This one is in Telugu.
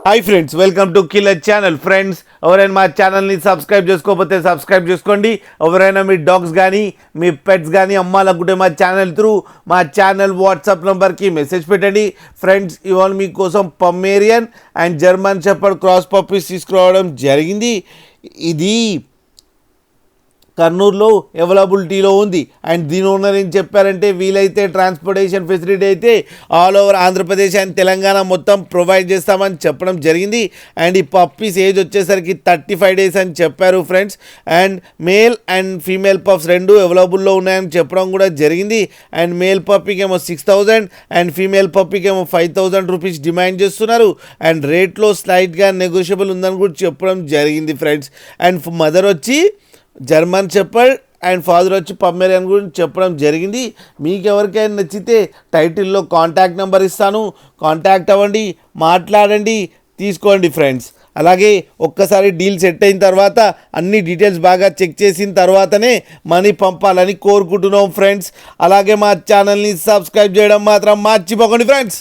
Hi friends, welcome to killer channel. Friends, ఎవరైనా మా ఛానల్ని సబ్స్క్రైబ్ చేసుకోకపోతే సబ్స్క్రైబ్ చేసుకోండి. ఎవరైనా మీ డాగ్స్ కానీ మీ పెట్స్ కానీ అమ్మాలనుకుంటే మా ఛానల్ త్రూ మా ఛానల్ వాట్సాప్ నెంబర్కి మెసేజ్ పెట్టండి. ఫ్రెండ్స్, ఇవాళ మీకోసం Pomeranian and German shepherd cross puppies తీసుకురావడం జరిగింది. ఇది కర్నూలులో అవైలబిలిటీలో ఉంది. అండ్ దీని ఓనర్ ఏం చెప్పారంటే, వీలైతే ట్రాన్స్పోర్టేషన్ ఫెసిలిటీ అయితే all over Andhra Pradesh and Telangana మొత్తం ప్రొవైడ్ చేస్తామని చెప్పడం జరిగింది. అండ్ ఈ పప్పీస్ ఏజ్ వచ్చేసరికి 35 days అని చెప్పారు friends. And male and female pups రెండు అవైలబుల్లో ఉన్నాయని చెప్పడం కూడా జరిగింది. అండ్ మేల్ పప్పీకి ఏమో 6,000 అండ్ ఫీమేల్ పప్పీకి ఏమో 5,000 రూపీస్ డిమాండ్ చేస్తున్నారు. అండ్ రేట్లో స్లైట్గా నెగోషియబుల్ ఉందని కూడా చెప్పడం జరిగింది ఫ్రెండ్స్. అండ్ మదర్ వచ్చి జర్మన్ షెపర్డ్ అండ్ ఫాదర్ వచ్చి పమ్మేరియన్ గురించి చెప్పడం జరిగింది. మీకు ఎవరికైనా నచ్చితే టైటిల్లో కాంటాక్ట్ నెంబర్ ఇస్తాను, కాంటాక్ట్ అవ్వండి, మాట్లాడండి, తీసుకోండి ఫ్రెండ్స్. అలాగే ఒక్కసారి డీల్ సెట్ అయిన తర్వాత అన్ని డీటెయిల్స్ బాగా చెక్ చేసిన తర్వాతనే మనీ పంపాలని కోరుకుంటున్నాం ఫ్రెండ్స్. అలాగే మా ఛానల్ని సబ్స్క్రైబ్ చేయడం మాత్రం మర్చిపోకండి ఫ్రెండ్స్.